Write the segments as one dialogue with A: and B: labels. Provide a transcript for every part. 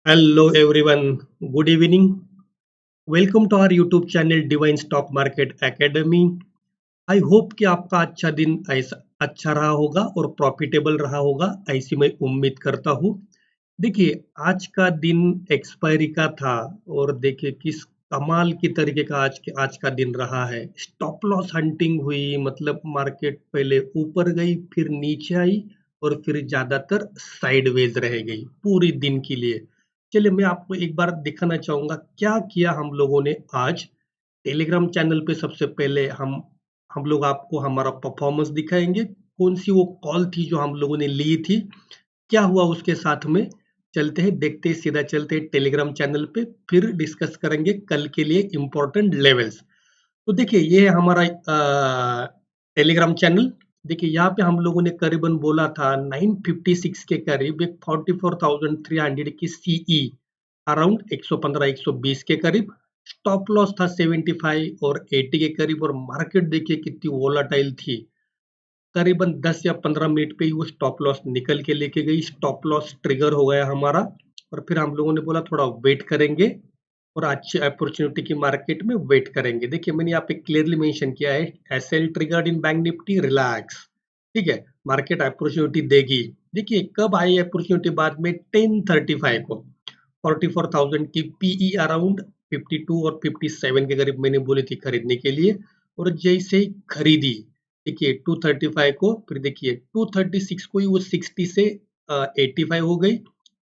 A: Hello everyone, good evening. Welcome to our YouTube channel Divine Stock Market Academy. I hope कि आपका अच्छा दिन ऐसा अच्छा रहा होगा और प्रॉफिटेबल रहा होगा, ऐसी मैं उम्मीद करता हूँ। देखिए, आज का दिन एक्सपायरी का था और देखिए किस कमाल की तरीके का आज का दिन रहा है। स्टॉप लॉस हंटिंग हुई, मतलब मार्केट पहले ऊपर गई, फिर नीचे आई और फिर ज्यादातर साइडवेज रह गई पूरी दिन के लिए। चलिए मैं आपको एक बार दिखाना चाहूंगा क्या किया हम लोगों ने आज। टेलीग्राम चैनल पे सबसे पहले हम लोग आपको हमारा परफॉर्मेंस दिखाएंगे, कौन सी वो कॉल थी जो हम लोगों ने ली थी, क्या हुआ उसके साथ में। चलते हैं, देखते हैं, सीधा चलते हैं टेलीग्राम चैनल पे, फिर डिस्कस करेंगे कल के लिए इम्पोर्टेंट लेवल्स। तो देखिए ये है हमारा टेलीग्राम चैनल। देखिए यहाँ पे हम लोगों ने करीबन बोला था 956 के करीब एक 44,300 की सीई, अराउंड 115 120 के करीब। स्टॉप लॉस था 75 और 80 के करीब, और मार्केट देखिए कितनी वोलाटाइल थी। करीबन 10 या 15 मिनट पे ही वो स्टॉप लॉस निकल के लेके गई, स्टॉप लॉस ट्रिगर हो गया हमारा। और फिर हम लोगों ने बोला थोड़ा वेट करेंगे और अच्छी अपॉर्चुनिटी की मार्केट में वेट करेंगे। देखिए मैंने यहाँ पे क्लियरली मेंशन किया है, एसएल ट्रिगर्ड इन बैंक निफ्टी, रिलैक्स। ठीक है, मार्केट अपॉर्चुनिटी देगी। देखिए कब आई अपॉर्चुनिटी, बाद में 10:35 को 44,000 की पीई, अराउंड 52 और 57 के करीब मैंने बोली थी खरीदने के लिए। और जैसे ही खरीदी, देखिए 235 को, फिर देखिए 236 को ही वो 60 से 85 हो गई,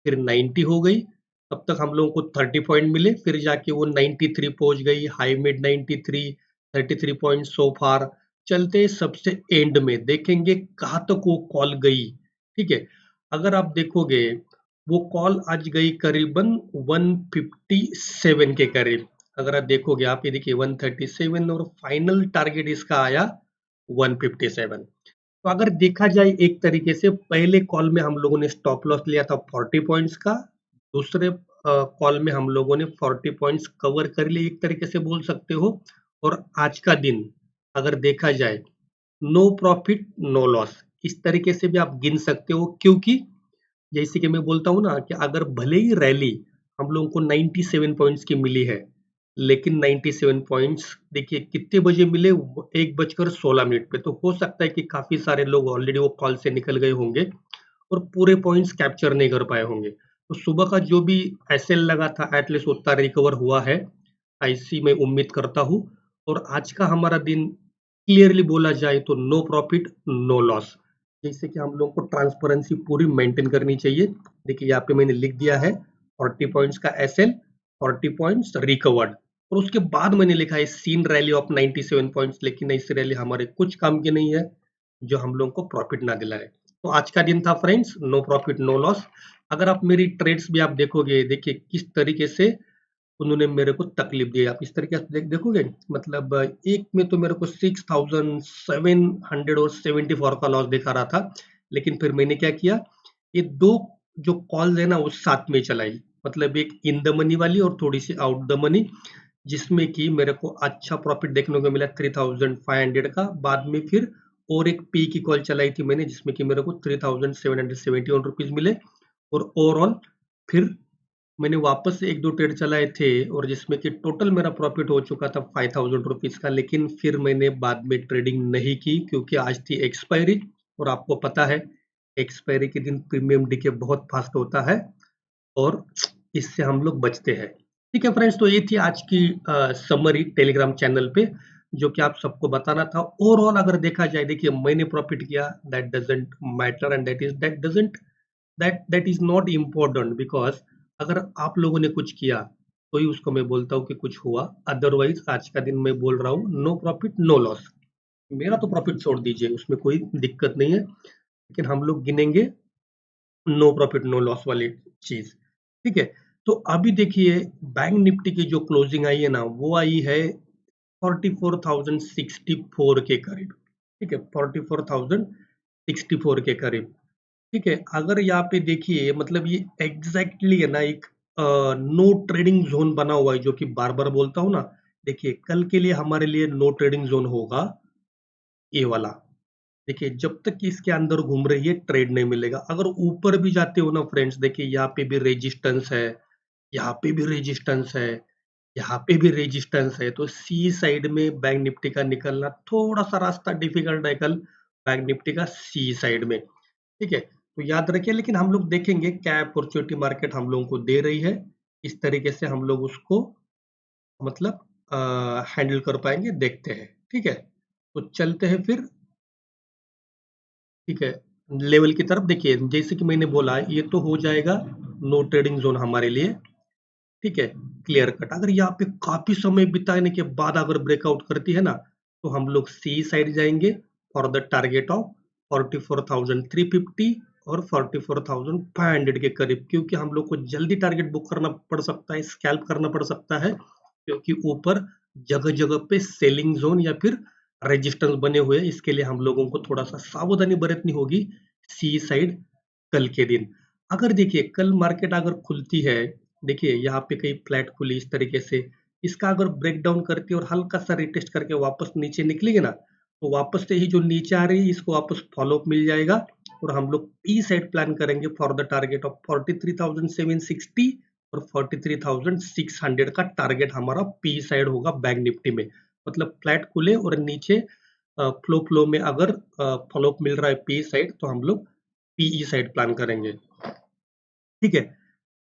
A: फिर 90 हो गई। तब तक हम लोगों को 30 पॉइंट मिले, फिर जाके वो 93 पहुंच गई, हाई मिड 93, 33 पॉइंट सो फार। चलते सबसे एंड में देखेंगे कहाँ तक वो कॉल गई। ठीक है, अगर आप देखोगे वो कॉल आज गई करीबन 157 के करीब। अगर आप देखोगे, आप ये देखिए 137 और फाइनल टारगेट इसका आया 157। तो अगर देखा जाए एक तरीके से, पहले कॉल में हम लोगों ने स्टॉप लॉस लिया था 40 पॉइंट्स का, दूसरे कॉल में हम लोगों ने 40 पॉइंट्स कवर कर लिए, एक तरीके से बोल सकते हो। और आज का दिन अगर देखा जाए, नो प्रॉफिट नो लॉस, इस तरीके से भी आप गिन सकते हो। क्योंकि जैसे कि मैं बोलता हूँ ना कि अगर भले ही रैली हम लोगों को 97 पॉइंट्स की मिली है, लेकिन 97 पॉइंट्स देखिए कितने बजे मिले, 1:16 पे। तो हो सकता है कि काफी सारे लोग ऑलरेडी वो कॉल से निकल गए होंगे और पूरे पॉइंट्स कैप्चर नहीं कर पाए होंगे। तो सुबह का जो भी एसएल लगा था, एटलीस्ट उतना रिकवर हुआ है, ऐसी मैं उम्मीद करता हूँ। और आज का हमारा दिन क्लियरली बोला जाए तो नो प्रॉफिट नो लॉस, जैसे कि हम लोगों को ट्रांसपेरेंसी पूरी मेंटेन करनी चाहिए। देखिए यहाँ पे मैंने लिख दिया है 40 पॉइंट्स का एसएल, 40 पॉइंट्स रिकवर्ड। और उसके बाद मैंने लिखा है सीन रैली ऑफ 97 पॉइंट्स, लेकिन ऐसी रैली हमारे कुछ काम की नहीं है जो हम लोगों को प्रॉफिट ना दिलाए। तो आज का दिन था friends, no profit no loss. अगर आप मेरी ट्रेड्स भी आप देखोगे, देखिए किस तरीके से उन्होंने मेरे को तकलीफ दी। आप इस तरीके से देखोगे, मतलब एक में तो मेरे को 6,774 का लॉस दिखा रहा था। लेकिन फिर मैंने क्या किया, ये दो जो कॉल है ना वो साथ में चलाई, मतलब एक इन द मनी वाली और थोड़ी सी आउट द मनी, जिसमें कि मेरे को अच्छा प्रॉफिट देखने को मिला 3,500 का। बाद में फिर और एक पी की कॉल चलाई थी मैंने, जिसमें कि मेरे को 3,771 रुपीज मिले। और ओवरऑल फिर मैंने वापस से एक दो ट्रेड चलाए थे, और जिसमें कि टोटल मेरा प्रॉफिट हो चुका था 5,000 रुपीज का। लेकिन फिर मैंने बाद में ट्रेडिंग नहीं की, क्योंकि आज थी एक्सपायरी, और आपको पता है एक्सपायरी के दिन प्रीमियम डीके बहुत फास्ट होता है और इससे हम लोग बचते हैं। ठीक है फ्रेंड्स, तो ये थी आज की समरी टेलीग्राम चैनल पे, जो कि आप सबको बताना था। ओवरऑल अगर देखा जाए, देखिए मैंने प्रॉफिट किया, that doesn't matter, and that is not important, because अगर आप लोगों ने कुछ किया तो ही उसको मैं बोलता हूँ कि कुछ हुआ। अदरवाइज आज का दिन मैं बोल रहा हूँ नो प्रॉफिट नो लॉस। मेरा तो प्रॉफिट छोड़ दीजिए, उसमें कोई दिक्कत नहीं है, लेकिन हम लोग गिनेंगे नो प्रॉफिट नो लॉस वाली चीज। ठीक है, तो अभी देखिए बैंक निफ्टी की जो क्लोजिंग आई है ना, वो आई है 44,064 के करीब। ठीक है, 44,064 के करीब। ठीक है, अगर यहाँ पे देखिए, मतलब ये एग्जैक्टली है ना एक नो ट्रेडिंग जोन बना हुआ है, जो कि बार बार बोलता हूँ ना। देखिए कल के लिए हमारे लिए नो ट्रेडिंग जोन होगा ये वाला। देखिए जब तक कि इसके अंदर घूम रही है ट्रेड नहीं मिलेगा। अगर ऊपर भी जाते हो ना फ्रेंड्स, देखिए यहाँ पे भी रेजिस्टेंस है, यहाँ पे भी रेजिस्टेंस है, यहाँ पे भी रेजिस्टेंस है, तो सी साइड में बैंक निफ्टी का निकलना थोड़ा सा रास्ता डिफिकल्ट है कल बैंक निफ्टी का सी साइड में। ठीक है, तो याद रखिए, लेकिन हम लोग देखेंगे क्या अपॉर्चुनिटी मार्केट हम लोगों को दे रही है, इस तरीके से हम लोग उसको मतलब हैंडल कर पाएंगे, देखते हैं। ठीक है, तो चलते हैं फिर। ठीक है, लेवल की तरफ देखिए, जैसे कि मैंने बोला ये तो हो जाएगा नो ट्रेडिंग जोन हमारे लिए। ठीक है, क्लियर कट। अगर यहाँ पे काफी समय बिताने के बाद अगर ब्रेकआउट करती है ना, तो हम लोग सी साइड जाएंगे फॉर द टारगेट ऑफ 44,350 और 44,500 के करीब, क्योंकि हम लोग को जल्दी टारगेट बुक करना पड़ सकता है, स्कैल्प करना पड़ सकता है, क्योंकि ऊपर जगह जगह पे सेलिंग जोन या फिर रेजिस्टेंस बने हुए हैं। इसके लिए हम लोगों को थोड़ा सा सावधानी बरतनी होगी सी साइड कल के दिन। अगर देखिए कल मार्केट अगर खुलती है, देखिए यहाँ पे कहीं फ्लैट खुली इस तरीके से, इसका अगर ब्रेक डाउन करके और हल्का सा रिटेस्ट करके वापस नीचे निकलेगी ना, तो वापस से ही जो नीचे आ रही है इसको वापस फॉलो अप मिल जाएगा, और हम लोग पी साइड प्लान करेंगे फॉर द टारगेट ऑफ 43,760 और 43,600 का टारगेट हमारा पी साइड होगा बैंक निफ्टी में। मतलब फ्लैट खुले और नीचे फ्लो फ्लो में अगर फॉलो अप मिल रहा है पी साइड, तो हम लोग पीई साइड प्लान करेंगे। ठीक है,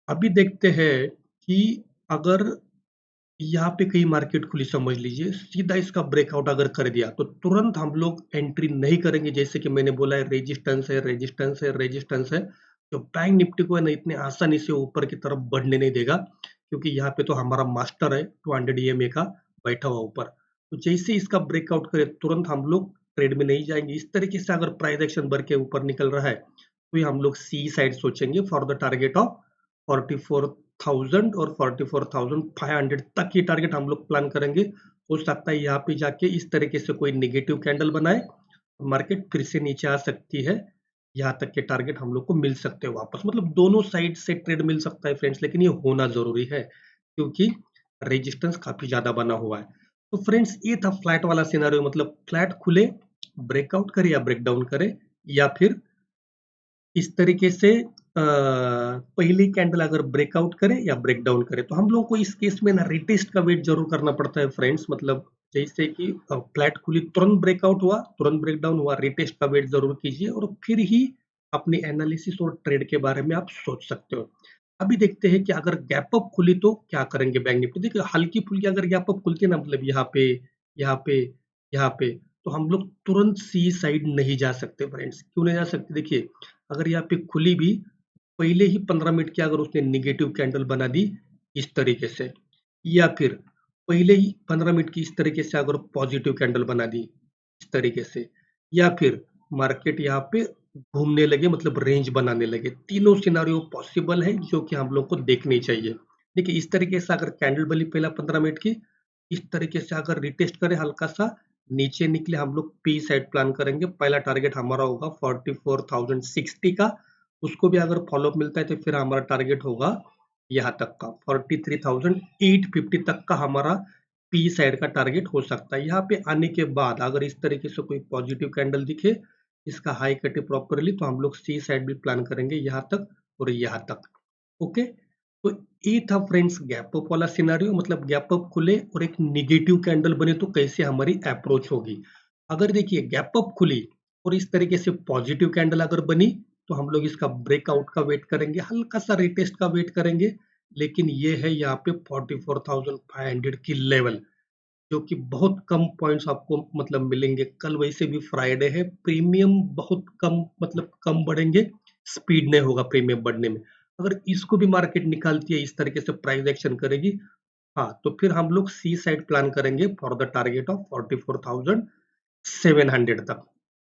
A: अभी देखते हैं कि अगर यहाँ पे कहीं मार्केट खुली, समझ लीजिए सीधा इसका ब्रेकआउट अगर कर दिया, तो तुरंत हम लोग एंट्री नहीं करेंगे। जैसे कि मैंने बोला है, रेजिस्टेंस है, रेजिस्टेंस है, रेजिस्टेंस है, तो बैंक निफ्टी को है ना इतने आसानी से ऊपर की तरफ बढ़ने नहीं देगा, क्योंकि यहाँ पे तो हमारा मास्टर है 200 EMA का बैठा हुआ ऊपर। तो जैसे इसका ब्रेकआउट करे तुरंत हम लोग ट्रेड में नहीं जाएंगे। इस तरीके से अगर प्राइस एक्शन बढ़ के ऊपर निकल रहा है, तो हम लोग सी साइड सोचेंगे फॉर द टारगेट ऑफ 44,000 और 44,500 तक ये टारगेट हम लोग प्लान करेंगे। हो सकता है यहाँ पे जाके इस तरीके से कोई निगेटिव कैंडल बनाए, मार्केट फिर से नीचे आ सकती है, यहाँ तक के टारगेट हम लोग को मिल सकते हैं वापस। मतलब दोनों साइड से ट्रेड मिल सकता है फ्रेंड्स, लेकिन ये होना जरूरी है क्योंकि रेजिस्टेंस काफी ज्यादा बना हुआ है। तो फ्रेंड्स ये था फ्लैट वाला सिनारियो, मतलब फ्लैट खुले, ब्रेकआउट करे या ब्रेकडाउन करे, या फिर इस तरीके से पहली कैंडल अगर ब्रेकआउट करे या ब्रेकडाउन करे, तो हम लोग को इस केस में ना रिटेस्ट का वेट जरूर करना पड़ता है फ्रेंड्स। मतलब जैसे कि फ्लैट खुली, तुरंत ब्रेकआउट हुआ, तुरंत ब्रेकडाउन हुआ, रिटेस्ट का वेट जरूर कीजिए और फिर ही अपनी एनालिसिस और ट्रेड के बारे में आप सोच सकते हो। अभी देखते हैं कि अगर गैप अप खुली तो क्या करेंगे बैंक निफ्टी। देखिए हल्की फुल्की अगर गैप अप खुलती है ना, मतलब यहाँ पे, यहाँ पे, यहाँ पे, तो हम लोग तुरंत सी साइड नहीं जा सकते फ्रेंड्स। क्यों नहीं जा सकते? देखिए अगर यहाँ पे खुली भी, पहले ही 15 मिनट की अगर उसने निगेटिव कैंडल बना दी इस तरीके से, या फिर पहले ही 15 मिनट की इस तरीके से अगर पॉजिटिव कैंडल बना दी इस तरीके से, या फिर मार्केट यहाँ पे घूमने लगे, मतलब रेंज बनाने लगे, तीनों सिनारियो पॉसिबल है जो कि हम लोग को देखनी चाहिए। देखिए इस तरीके से अगर कैंडल बनी पहला 15 मिनट की, इस तरीके से अगर रिटेस्ट करे हल्का सा नीचे निकले, हम लोग पी साइड प्लान करेंगे। पहला टारगेट हमारा होगा 44,060 का, उसको भी अगर फॉलोअप मिलता है तो फिर हमारा टारगेट होगा यहाँ तक का 43,850 तक का हमारा पी साइड का टारगेट हो सकता है। यहाँ पे आने के बाद अगर इस तरीके से कोई पॉजिटिव कैंडल दिखे, इसका हाई कटे प्रॉपरली, तो हम लोग सी साइड भी प्लान करेंगे यहाँ तक और यहाँ तक। ओके, तो ये था फ्रेंड्स गैप अप वाला सिनारियो, मतलब गैप अप खुले और एक निगेटिव कैंडल बने तो कैसे हमारी अप्रोच होगी। अगर देखिए गैप अप खुली और इस तरीके से पॉजिटिव कैंडल अगर बनी, तो हम लोग इसका ब्रेकआउट का वेट करेंगे, हल्का सा रिटेस्ट का वेट करेंगे। लेकिन ये है यहाँ पे 44,500 की लेवल, जो कि बहुत कम पॉइंट्स आपको मतलब मिलेंगे। कल वैसे भी फ्राइडे है, प्रीमियम बहुत कम, मतलब कम बढ़ेंगे, स्पीड नहीं होगा प्रीमियम बढ़ने में। अगर इसको भी मार्केट निकालती है, इस तरीके से प्राइस एक्शन करेगी, हाँ, तो फिर हम लोग सी साइड प्लान करेंगे फॉर द टारगेट ऑफ 44,700 तक।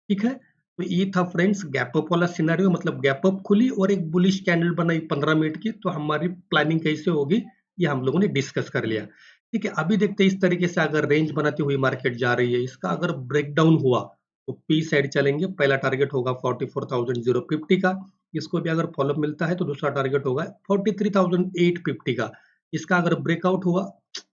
A: ठीक है, तो ये था फ्रेंड्स गैप अप वाला सिनेरियो, मतलब गैप अप खुली और एक बुलिश कैंडल बनाई 15 मिनट की, तो हमारी प्लानिंग कैसे होगी ये हम लोगों ने डिस्कस कर लिया। ठीक है, अभी देखते हैं इस तरीके से अगर रेंज बनाती हुई मार्केट जा रही है, इसका अगर ब्रेकडाउन हुआ तो पी साइड चलेंगे। पहला टारगेट होगा 44,050 का, इसको भी अगर फॉलोअप मिलता है तो दूसरा टारगेट होगा 43,850 का। इसका अगर ब्रेकआउट हुआ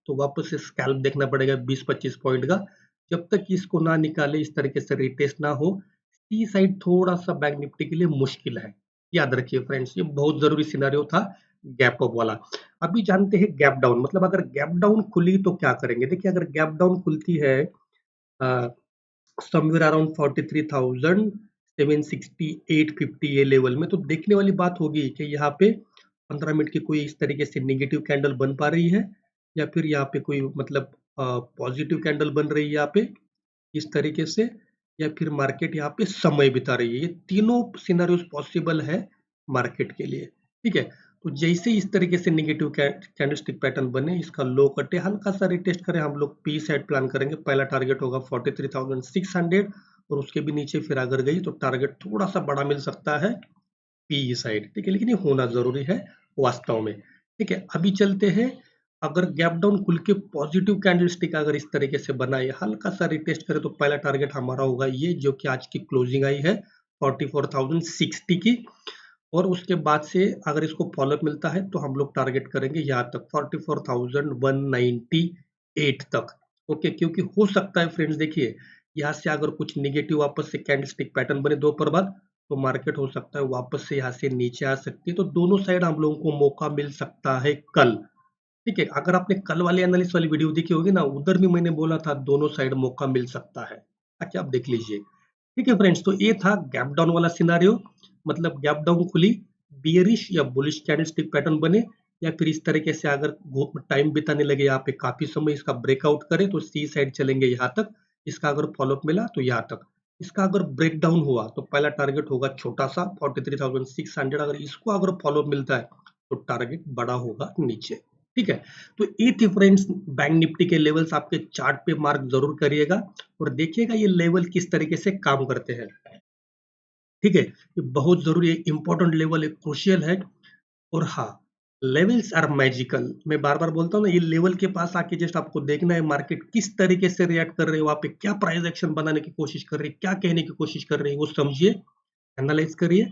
A: तो वापस से स्कैल्प देखना पड़ेगा 20-25 पॉइंट का। जब तक इसको ना निकाले, इस तरीके से रिटेस्ट ना हो, सी साइड थोड़ा सा बैंक निफ्टी के लिए मुश्किल है। याद रखिए फ्रेंड्स, ये बहुत जरूरी सिनेरियो था गैप अप वाला। अभी जानते हैं गैप डाउन, मतलब अगर गैप डाउन खुली तो क्या करेंगे। देखिए अगर गैप डाउन खुलती है समवेयर अराउंड 43,768.50 ये लेवल में, तो देखने वाली बात होगी कि यहाँ पे 15 मिनट की कोई इस तरीके से नेगेटिव कैंडल बन पा रही है, या फिर यहाँ पे कोई मतलब पॉजिटिव कैंडल बन रही है यहाँ पे इस तरीके से, या फिर मार्केट यहाँ पे समय बिता रही है। ये तीनों सिनेरियोस पॉसिबल है मार्केट के लिए, ठीक है। तो जैसे इस तरीके से नेगेटिव कैंडलस्टिक पैटर्न बने, इसका लो कटे, हल्का सा रिटेस्ट करें, हम लोग पी साइड प्लान करेंगे। पहला टारगेट होगा 43,600, और उसके भी नीचे फिर अगर गई तो टारगेट थोड़ा सा बड़ा मिल सकता है पी साइड, ठीक है, लेकिन ये होना जरूरी है वास्तव में, ठीक है। अभी चलते हैं, अगर गैप डाउन खुल के पॉजिटिव कैंडलस्टिक अगर इस तरीके से बनाए, हल्का सा रिटेस्ट करे, तो पहला टारगेट हमारा होगा ये, जो कि आज की क्लोजिंग आई है 44,060 की, और उसके बाद से अगर इसको फॉलोअप मिलता है तो हम लोग टारगेट करेंगे यहाँ तक 44,198 तक, ओके। क्योंकि हो सकता है फ्रेंड्स, देखिए यहाँ से अगर कुछ निगेटिव वापस से कैंडलस्टिक पैटर्न बने दोपहर बाद, तो मार्केट हो सकता है वापस से यहाँ से नीचे आ सकती है। तो दोनों साइड हम लोगों को मौका मिल सकता है कल, ठीक है। अगर आपने कल वाली एनालिस्ट वाली वीडियो देखी होगी ना, उधर भी मैंने बोला था दोनों साइड मौका मिल सकता है, ताकि आप देख लीजिए, ठीक है फ्रेंड्स। तो ये था गैप डाउन वाला सिनारियो, मतलब गैप डाउन खुली, बियरिश या बुलिश कैंडलस्टिक पैटर्न बने, या फिर इस तरीके से अगर टाइम बिताने लगे यहाँ पे काफी समय, इसका ब्रेकआउट करे तो सी साइड चलेंगे यहाँ तक, इसका अगर फॉलोअप मिला तो यहाँ तक। इसका अगर ब्रेक डाउन हुआ तो पहला टारगेट होगा छोटा सा 43,600, अगर इसको अगर फॉलोअप मिलता है तो टारगेट बड़ा होगा नीचे, ठीक है। तो ये थी फ्रेंड्स बैंक निफ्टी के लेवल्स, आपके चार्ट पे मार्क जरूर करिएगा और देखिएगा ये लेवल किस तरीके से काम करते हैं, ठीक है। ये बहुत जरूरी है, इंपॉर्टेंट लेवल है, क्रूशियल है। और हाँ, लेवल्स आर मैजिकल, मैं बार बार बोलता हूँ ना, ये लेवल के पास आके जस्ट आपको देखना है मार्केट किस तरीके से रिएक्ट कर रही है, वहां पे क्या प्राइस एक्शन बनाने की कोशिश कर रही है, क्या कहने की कोशिश कर रही है, वो समझिए, एनालाइज करिए।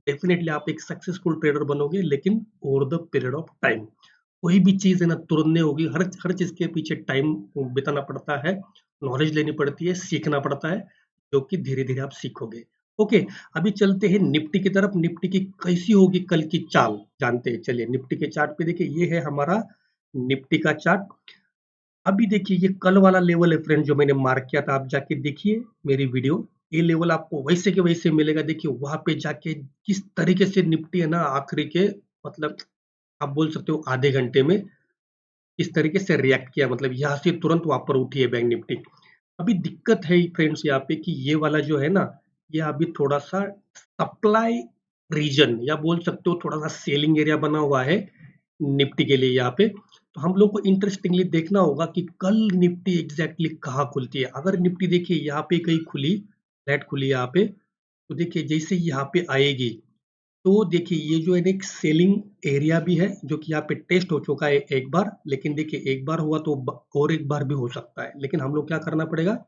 A: डेफिनेटली आप एक सक्सेसफुल ट्रेडर बनोगे, लेकिन over the period of time. कोई भी चीज है ना तुरंत नहीं होगी, हर हर चीज के पीछे टाइम बिताना पड़ता है, नॉलेज लेनी पड़ती है, सीखना पड़ता है, जो कि धीरे धीरे आप सीखोगे, ओके। अभी चलते हैं निफ्टी की तरफ, निफ्टी की कैसी होगी कल की चाल जानते हैं। चलिए निफ्टी के चार्ट पे देखिए, ये है हमारा निफ्टी का चार्ट। अभी देखिए ये कल वाला लेवल है फ्रेंड, जो मैंने मार्क किया था, आप जाके देखिए मेरी वीडियो, ये लेवल आपको वैसे के वैसे मिलेगा। देखिए वहां पे जाके किस तरीके से निफ्टी है ना आखिरी के, मतलब आप बोल सकते हो आधे घंटे में इस तरीके से रिएक्ट किया, मतलब यहाँ से तुरंत ऊपर उठी है बैंक निफ्टी। अभी दिक्कत है फ्रेंड्स यहाँ पे कि ये वाला जो है ना, ये अभी थोड़ा सा सप्लाई रीजन या बोल सकते हो थोड़ा सा सेलिंग एरिया बना हुआ है निफ्टी के लिए यहाँ पे। तो हम लोग को इंटरेस्टिंगली देखना होगा कि कल निफ्टी एग्जैक्टली कहाँ खुलती है। अगर निफ्टी देखिए यहाँ पे कहीं खुली, फ्लैट खुली यहाँ पे, तो देखिए जैसे यहाँ पे आएगी, तो देखिए ये जो है एक सेलिंग एरिया भी है, जो कि यहाँ पे टेस्ट हो चुका है एक बार, लेकिन देखिए एक बार हुआ तो और एक बार भी हो सकता है। लेकिन हम लोग क्या करना पड़ेगा,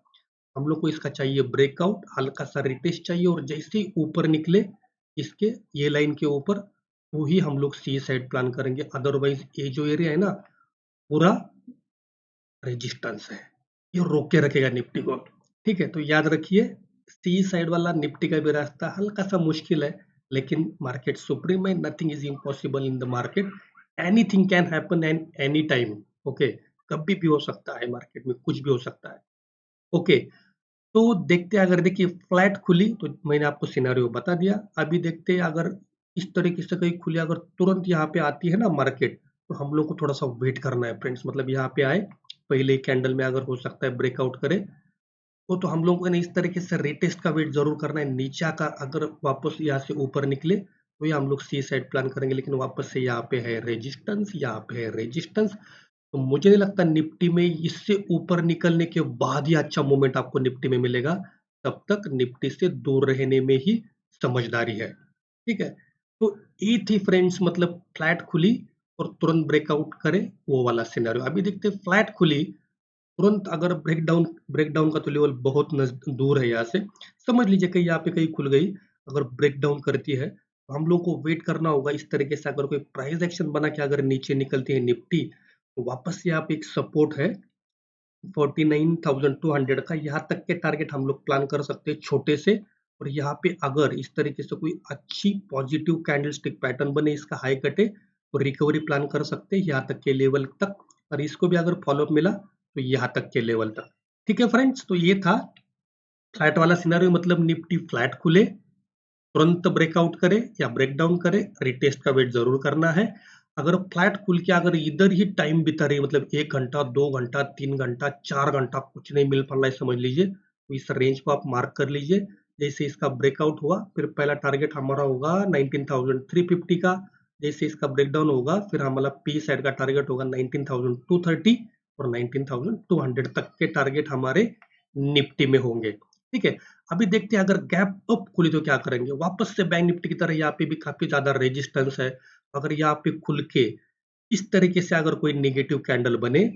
A: हम लोग को इसका चाहिए ब्रेकआउट, हल्का सा रिटेस्ट चाहिए, और जैसे ही ऊपर निकले इसके ये लाइन के ऊपर, तो ही हम लोग सी साइड प्लान करेंगे। अदरवाइज ये जो एरिया है ना, पूरा रेजिस्टेंस है, ये रोक के रखेगा निफ्टी को, ठीक है। तो याद रखिए सी साइड वाला निफ्टी का भी रास्ता हल्का सा मुश्किल है, लेकिन मार्केट सुप्रीम है, nothing is impossible in the market, anything can happen and any time, okay. कभी भी हो सकता है, मार्केट में कुछ भी हो सकता है, ओके। तो देखते हैं, अगर देखिए फ्लैट खुली तो मैंने आपको सिनेरियो बता दिया। अभी देखते हैं अगर इस तरीके से कहीं खुली, अगर तुरंत यहाँ पे आती है ना मार्केट, तो हम लोग को थोड़ा सा वेट करना है फ्रेंड्स, मतलब यहाँ पे आए पहले कैंडल में अगर हो सकता है ब्रेकआउट करे, तो हम लोगों को ना इस तरीके से रिटेस्ट का वेट जरूर करना है। नीचे का अगर वापस यहाँ से ऊपर निकले तो ये हम लोग सी साइड प्लान करेंगे, लेकिन वापस से यहाँ पे है रेजिस्टेंस, यहाँ पे है रेजिस्टेंस। तो मुझे नहीं लगता निफ्टी में इससे ऊपर निकलने के बाद ही अच्छा मोमेंट आपको निफ्टी में मिलेगा, तब तक निफ्टी से दूर रहने में ही समझदारी है, ठीक है। तो ये थी फ्रेंड्स, मतलब फ्लैट खुली और तुरंत ब्रेकआउट करे, वो वाला सिनेरियो। अभी देखते फ्लैट खुली, तुरंत अगर ब्रेकडाउन, ब्रेकडाउन का तो लेवल बहुत दूर है यहाँ से, समझ लीजिए कि यहाँ पे कहीं खुल गई, अगर ब्रेकडाउन करती है तो हम लोग को वेट करना होगा इस तरीके से। अगर कोई प्राइस एक्शन बना के अगर नीचे निकलती है निफ्टी, तो वापस यहाँ पे एक सपोर्ट है 49,200 का, यहाँ तक के टारगेट हम लोग प्लान कर सकते हैं छोटे से, और यहाँ पे अगर इस तरीके से कोई अच्छी पॉजिटिव कैंडलस्टिक पैटर्न बने, इसका हाई कटे, तो रिकवरी प्लान कर सकते हैं यहाँ तक के लेवल तक, और इसको भी अगर फॉलोअप मिला तो यहाँ तक के लेवल तक। ठीक है फ्रेंड्स, तो ये था फ्लैट वाला सिनेरियो, मतलब निफ्टी फ्लैट खुले, तुरंत ब्रेकआउट करे या ब्रेकडाउन करे, रिटेस्ट का वेट जरूर करना है। अगर फ्लैट खुल के अगर इधर ही टाइम बिता रही, मतलब 1 घंटा 2 घंटा 3 घंटा 4 घंटा कुछ नहीं मिल पा रहा है समझ लीजिए, तो इस रेंज को आप मार्क कर लीजिए। जैसे इसका ब्रेकआउट हुआ, फिर पहला टारगेट हमारा होगा 19,350 का। जैसे इसका ब्रेकडाउन होगा, फिर हमारा पी साइड का टारगेट होगा 19,230 और 19,200 तक के टारगेट हमारे निफ्टी में होंगे। ठीक है, अभी देखते हैं अगर गैप अप खुली तो क्या करेंगे। वापस से बैंक निफ्टी की तरह यहाँ पे भी काफी ज्यादा रेजिस्टेंस है। अगर यहाँ पे खुल के इस तरीके से अगर कोई नेगेटिव कैंडल बने,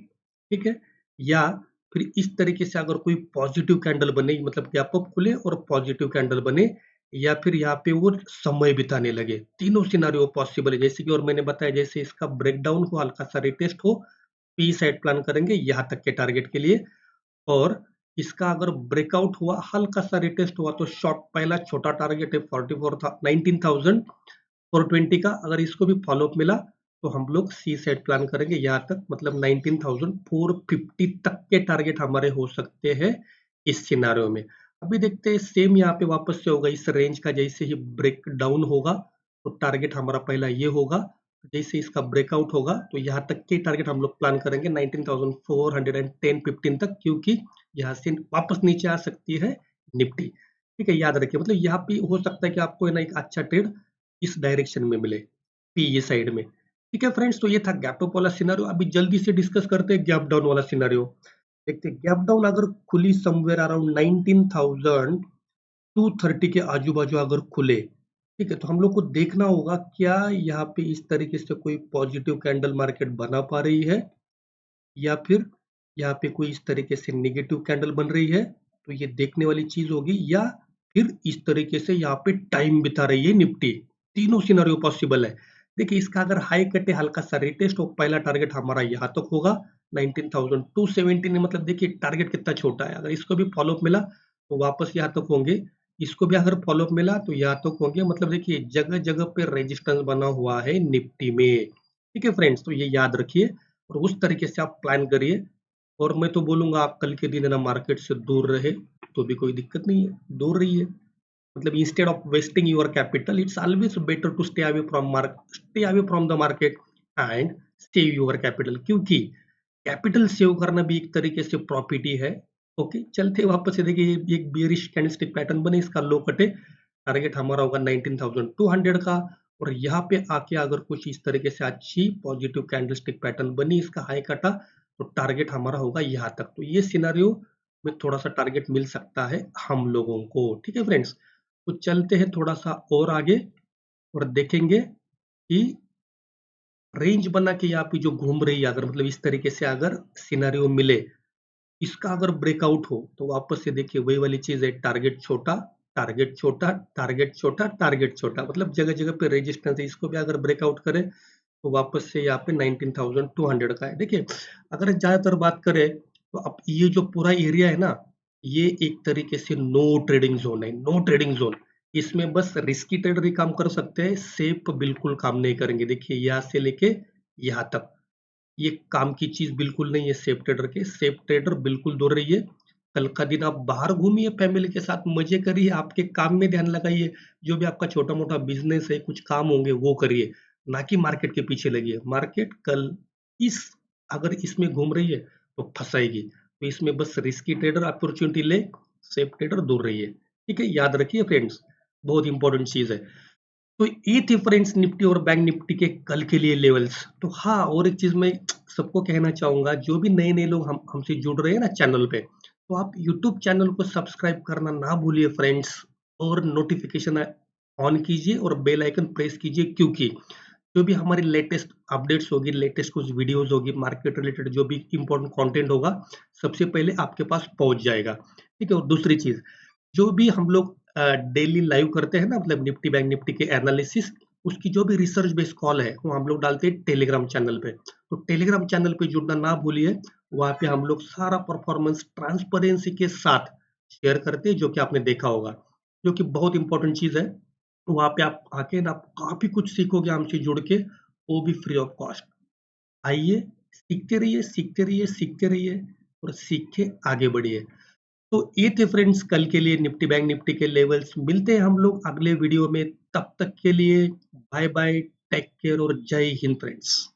A: ठीक है, या फिर इस तरीके से अगर कोई पॉजिटिव कैंडल बने, मतलब गैप अप खुले और पॉजिटिव कैंडल बने, या फिर यहाँ पे वो समय बिताने लगे, तीनों सिनारियो पॉसिबल है। जैसे कि और मैंने बताया, जैसे इसका ब्रेकडाउन हो, हल्का सा रिटेस्ट हो, पी साइड प्लान करेंगे यहाँ तक के टारगेट के लिए। और इसका अगर ब्रेकआउट हुआ, हल्का सा रिटेस्ट हुआ, तो शॉर्ट पहला छोटा टारगेट है 44 था 19,420 का। अगर इसको भी फॉलोअप मिला तो हम लोग सी सेट प्लान करेंगे यहाँ तक, मतलब 19,450 तक के टारगेट हमारे हो सकते हैं इस सिनारियो में। अभी देखते हैं सेम यहाँ पे वापस से होगा इस रेंज का, जैसे ही ब्रेक डाउन होगा तो टारगेट हमारा पहला ये होगा। जैसे इसका ब्रेकआउट होगा तो यहाँ तक के टारगेट हम लोग प्लान करेंगे 19,410-15 तक, क्योंकि यहाँ से वापस नीचे आ सकती है निफ्टी। ठीक है, याद रखिए, मतलब यहाँ पे हो सकता है कि आपको है ना एक अच्छा ट्रेड इस डायरेक्शन में मिले, पी साइड में। ठीक है फ्रेंड्स, तो ये था गैप अप वाला सिनेरियो। अभी जल्दी से डिस्कस करते हैं गैप डाउन वाला सिनेरियो। देखते हैं गैप डाउन अगर खुली समवेयर अराउंड 19,230 के आजू बाजू अगर खुले, ठीक है, तो हम लोग को देखना होगा क्या यहाँ पे इस तरीके से कोई पॉजिटिव कैंडल मार्केट बना पा रही है, या फिर यहाँ पे कोई इस तरीके से नेगेटिव कैंडल बन रही है, तो ये देखने वाली चीज होगी। या फिर इस तरीके से यहाँ पे टाइम बिता रही है निफ्टी, तीनों सिनेरियो पॉसिबल है। देखिए, इसका अगर हाई कटे, हल्का सा रिटेस्ट हो, पहला टारगेट हमारा यहाँ तक होगा 19,270, मतलब देखिए टारगेट कितना छोटा है। अगर इसको भी फॉलोअप मिला तो वापस यहाँ तक होंगे, इसको भी अगर फॉलोअप मिला तो यहाँ तक होंगे। मतलब देखिए जगह जगह पे रेजिस्टेंस बना हुआ है निफ्टी में। ठीक है फ्रेंड्स, तो ये याद रखिए और उस तरीके से आप प्लान करिए। और मैं तो बोलूंगा आप कल के दिन है ना मार्केट से दूर रहे तो भी कोई दिक्कत नहीं है, दूर रहिए। मतलब instead of wasting your capital, it's always better to stay away from the market and save your capital, क्योंकि कैपिटल सेव करना भी एक तरीके से प्रॉफिट ही है। ओके, चलते वापस से देखिए, एक बियरिश कैंडलस्टिक पैटर्न बने, इसका लो कटे, टारगेट हमारा होगा 19,200 का। और यहाँ पे आके अगर कुछ इस तरीके से अच्छी पॉजिटिव कैंडलस्टिक पैटर्न बनी, इसका हाई कटा, तो टारगेट हमारा होगा यहाँ तक। तो ये सिनारियो में थोड़ा सा टारगेट मिल सकता है हम लोगों को। ठीक है फ्रेंड्स, तो चलते हैं थोड़ा सा और आगे और देखेंगे कि रेंज बना के यहाँ पे जो घूम रही है, अगर मतलब इस तरीके से अगर सिनारियो मिले, इसका अगर ब्रेकआउट हो, तो वापस से देखिए वही वाली चीज है, टारगेट छोटा टारगेट छोटा टारगेट छोटा टारगेट छोटा, मतलब जगह जगह पे रेजिस्टेंस है। इसको भी अगर ब्रेकआउट करे तो वापस से यहाँ पे 19,200 का है। देखिए, अगर ज्यादातर बात करें तो अब ये जो पूरा एरिया है ना, ये एक तरीके से नो ट्रेडिंग जोन है, नो ट्रेडिंग जोन। इसमें बस रिस्की ट्रेडर ही काम कर सकते हैं, सेफ बिल्कुल काम नहीं करेंगे। देखिए यहाँ से लेके यहाँ तक ये काम की चीज बिल्कुल नहीं है सेफ ट्रेडर के। सेफ ट्रेडर बिल्कुल दूर रहिए। कल का दिन आप बाहर घूमिए, फैमिली के साथ मजे करिए, आपके काम में ध्यान लगाइए, जो भी आपका छोटा मोटा बिजनेस है, कुछ काम होंगे वो करिए, ना कि मार्केट के पीछे लगिए। मार्केट कल इस अगर इसमें घूम रही है तो फंसाएगी, तो इसमें बस रिस्की ट्रेडर अपॉर्चुनिटी ले, सेफ ट्रेडर दूर रहिए। ठीक है, याद रखिए फ्रेंड्स, बहुत इंपॉर्टेंट चीज है। तो ये थे फ्रेंड्स निफ्टी और बैंक निफ्टी के कल के लिए लेवल्स। तो हाँ, और एक चीज मैं सबको कहना चाहूंगा, जो भी नए नए लोग हमसे जुड़ रहे हैं ना चैनल पे, तो आप यूट्यूब चैनल को सब्सक्राइब करना ना भूलिए फ्रेंड्स, और नोटिफिकेशन ऑन कीजिए और बेल आइकन प्रेस कीजिए, क्योंकि जो भी हमारी लेटेस्ट अपडेट्स होगी, लेटेस्ट कुछ वीडियोस होगी, मार्केट रिलेटेड जो भी इंपॉर्टेंट कंटेंट होगा, सबसे पहले आपके पास पहुंच जाएगा। ठीक है, और दूसरी चीज, जो भी हम लोग डेली लाइव करते हैं ना, मतलब निफ्टी बैंक निफ्टी के एनालिसिस, उसकी जो भी रिसर्च बेस्ड कॉल है वो हम लोग डालते हैं टेलीग्राम चैनल पे। तो टेलीग्राम चैनल पे जुड़ना ना भूलिए, वहां पे हम लोग सारा परफॉर्मेंस ट्रांसपेरेंसी के साथ शेयर करते हैं, जो कि आपने देखा होगा। जो कि बहुत इंपॉर्टेंट चीज़ है। वहाँ पे आप आके ना आप काफ़ी कुछ सीखोगे हमसे जुड़ के, वो भी फ्री ऑफ कॉस्ट। आइए, सीखते रहिए, सीखते रहिए, सीखते रहिए और सीख के आगे बढ़िए। तो ये थे फ्रेंड्स कल के लिए निफ्टी बैंक निफ्टी के लेवल्स। मिलते हैं हम लोग अगले वीडियो में, तब तक के लिए बाय बाय, टेक केयर और जय हिंद फ्रेंड्स।